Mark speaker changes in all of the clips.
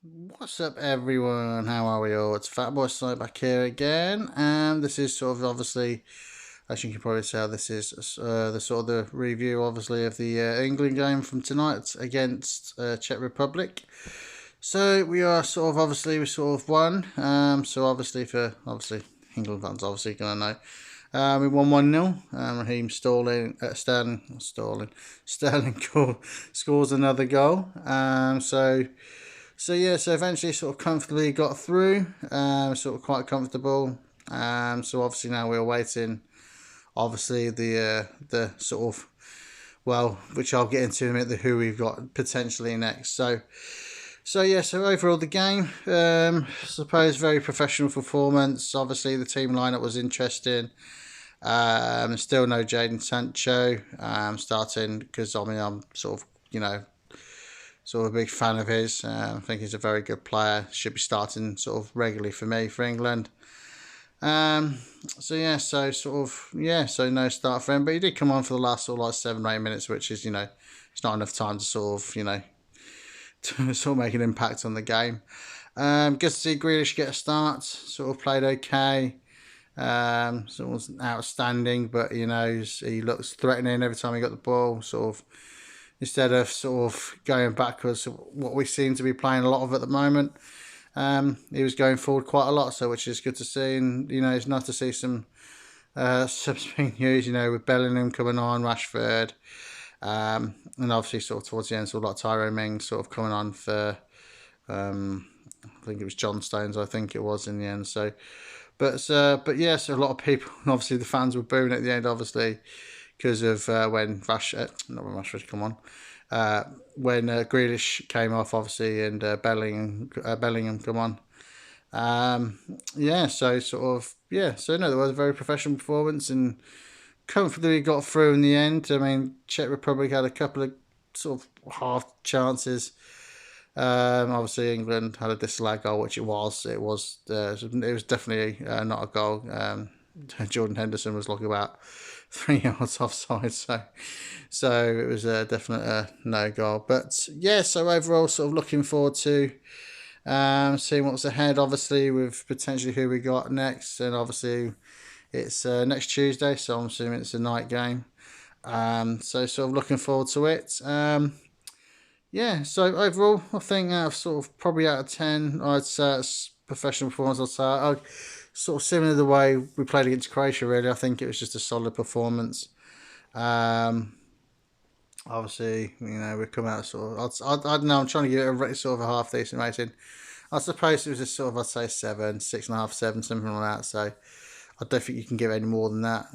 Speaker 1: What's up, everyone? How are we all? It's Fatboy Side back here again, and this is sort of obviously, as you can probably tell, this is the sort of the review, obviously, of the England game from tonight against Czech Republic. So we are sort of obviously we sort of won. So obviously for obviously England fans obviously gonna know. We won 1-0. Raheem Sterling scores another goal. So eventually sort of comfortably got through, sort of quite comfortable. So obviously now we're waiting, obviously the sort of, well, which I'll get into in a minute, the who we've got potentially next. So overall the game, suppose very professional performance. Obviously the team lineup was interesting. Still no Jadon Sancho starting because I'm sort of sort of a big fan of his. I think he's a very good player. Should be starting sort of regularly for me for England. So no start for him, but he did come on for the last sort of like 7 or 8 minutes, which is it's not enough time to sort of to sort of make an impact on the game. Good to see Grealish get a start. Sort of played okay. Sort of wasn't outstanding, but he looks threatening every time he got the ball. Sort of instead of sort of going backwards, what we seem to be playing a lot of at the moment. He was going forward quite a lot, so which is good to see, and it's nice to see some subsequent news. With Bellingham coming on, Rashford, and obviously sort of towards the end, sort of like Tyrone Mings sort of coming on for, I think it was John Stones, I think it was in the end. But yeah, so a lot of people, and obviously the fans were booing at the end, obviously because of when Rashford come on, when Grealish came off, obviously, and Bellingham come on. So no, there was a very professional performance and comfortably got through in the end. I mean, Czech Republic had a couple of sort of half chances. Obviously, England had a disallowed goal, which it was. It was definitely not a goal. Jordan Henderson was like about 3 yards offside, so it was a definite no goal. But yeah, so overall, sort of looking forward to seeing what's ahead. Obviously, with potentially who we got next, and obviously it's next Tuesday, so I'm assuming it's a night game. So sort of looking forward to it. Yeah, so overall, I think out of sort of probably out of 10, I'd say it's professional performance. I'd say sort of similar to the way we played against Croatia. Really, I think it was just a solid performance. Um, Obviously, we come out sort of. I don't know. I'm trying to give it a sort of a half decent rating. I suppose it was a sort of, I'd say 7, 6.5, 7, something like that. So I don't think you can give any more than that.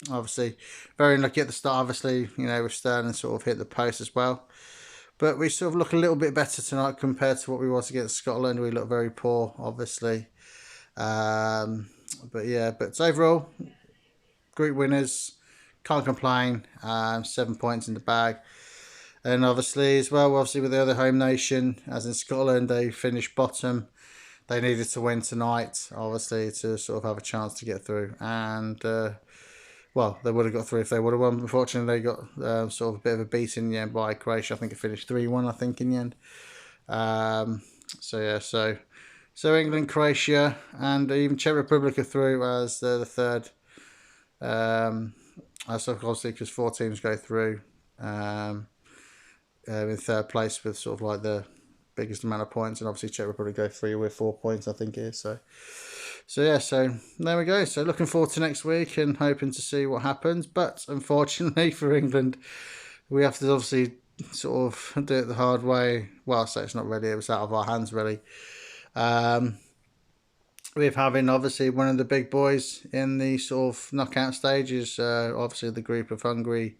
Speaker 1: Obviously, very lucky at the start. Obviously, with Sterling sort of hit the post as well. But we sort of look a little bit better tonight compared to what we was against Scotland. We look very poor, obviously. But overall, group winners. Can't complain. 7 points in the bag. And obviously, as well, obviously with the other home nation, as in Scotland, they finished bottom. They needed to win tonight, obviously, to sort of have a chance to get through. And well, they would have got through if they would have won. Unfortunately, they got sort of a bit of a beating in the end by Croatia. I think it finished 3-1, I think, in the end. Um, so England, Croatia, and even Czech Republic are through as the third. So obviously, because 4 teams go through in third place with sort of like the biggest amount of points, and obviously Czech Republic go through with 4 points, I think it is. So there we go. So looking forward to next week and hoping to see what happens. But unfortunately for England, we have to obviously sort of do it the hard way. Well, so it's not really, it was out of our hands really. With having obviously one of the big boys in the sort of knockout stages, obviously the group of Hungary,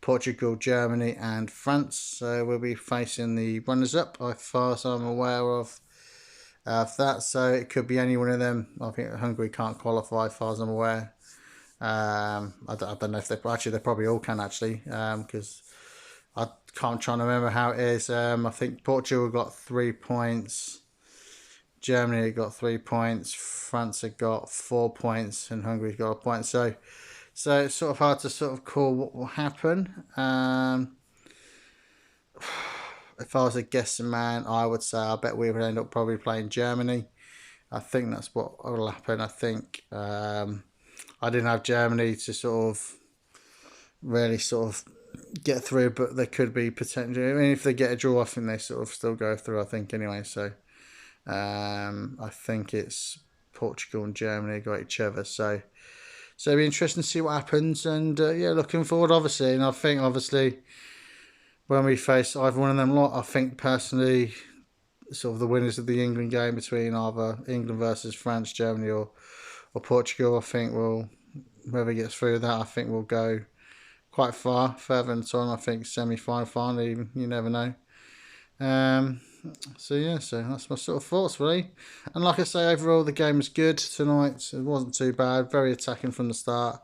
Speaker 1: Portugal, Germany, and France. So we'll be facing the runners-up, as far as I'm aware of that. So it could be any one of them. I think Hungary can't qualify, as far as I'm aware. I don't know if they probably all can actually, because I can't try to remember how it is. I think Portugal got 3 points. Germany got 3 points, France had got 4 points, and Hungary got a point. So it's sort of hard to sort of call what will happen. if I was a guessing man, I would say I bet we would end up probably playing Germany. I think that's what will happen. I think I didn't have Germany to sort of really sort of get through, but they could be potentially. I mean, if they get a draw, I think they sort of still go through. I think anyway. So I think it's Portugal and Germany got each other. So it'll be interesting to see what happens. And yeah, looking forward, obviously. And I think obviously when we face either one of them lot, I think personally, sort of the winners of the England game between either England versus France, Germany, or Portugal, I think will, whoever gets through that, I think will go quite far, further than on. I think semi-final, final, even, you never know. So yeah, so that's my sort of thoughts really. And like I say, overall the game was good tonight. It wasn't too bad. Very attacking from the start.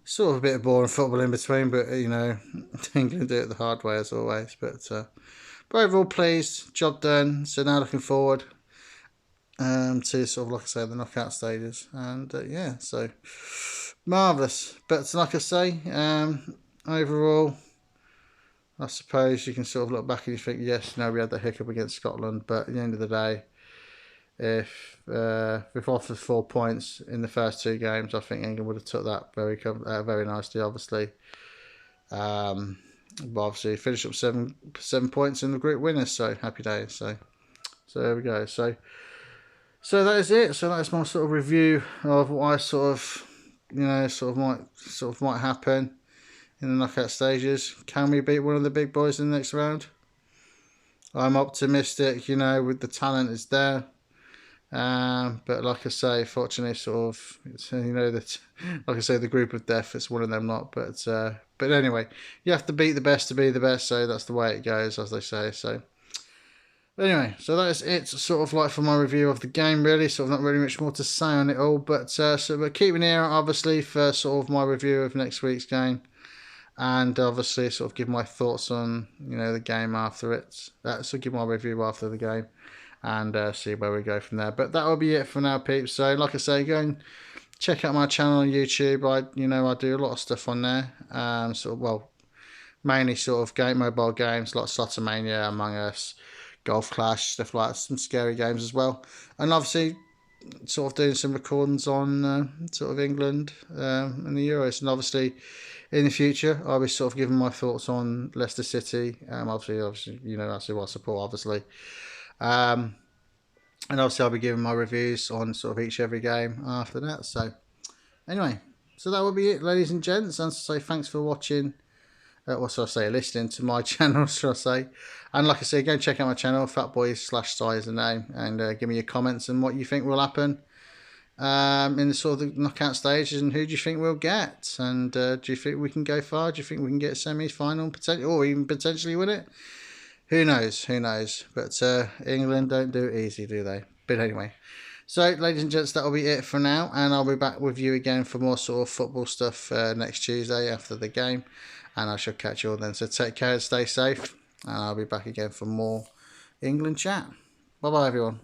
Speaker 1: Sort of a bit of boring football in between, but you know, England do it the hard way as always. But overall pleased, job done. So now looking forward to sort of, like I say, the knockout stages. And yeah, so marvellous. But like I say, overall, I suppose you can sort of look back and you think, yes, no, we had the hiccup against Scotland, but at the end of the day, if we've offered 4 points in the first 2 games, I think England would have took that very nicely, obviously. But obviously finished up 7 points in the group winners, so happy days. So there we go. So that is it. So that's my sort of review of what I sort of, you know, might happen in the knockout stages. Can we beat one of the big boys in the next round? I'm optimistic, you know, with the talent is there. But like I say, fortunately, sort of, it's, you know, that, like I say, the group of death, it's one of them not. But anyway, you have to beat the best to be the best, so that's the way it goes, as they say. So anyway, so that's it, sort of like for my review of the game, really. Sort of not really much more to say on it all, but so we're keeping here, obviously, for sort of my review of next week's game. And obviously sort of give my thoughts on, you know, the game after it. So give my review after the game and see where we go from there. But that will be it for now, peeps. So like I say, go and check out my channel on YouTube. I do a lot of stuff on there. Mainly sort of mobile games like Slotomania, Among Us, Golf Clash, stuff like that. Some scary games as well. And obviously sort of doing some recordings on sort of England and the Euros. And obviously in the future, I'll be sort of giving my thoughts on Leicester City. Obviously, you know, that's who I support, obviously. And obviously, I'll be giving my reviews on sort of every game after that. So, anyway, so that will be it, ladies and gents. And to say thanks for watching. Listening to my channel, shall I say. And like I say, go and check out my channel, Fatboy/Sai is the name. And give me your comments and what you think will happen in the sort of the knockout stages, and who do you think we'll get, and do you think we can go far? Do you think we can get a semi-final or even potentially win it? Who knows, but England don't do it easy, do they? But anyway, so ladies and gents, that'll be it for now, and I'll be back with you again for more sort of football stuff next Tuesday after the game, and I shall catch you all then. So take care and stay safe, and I'll be back again for more England chat. Bye bye everyone.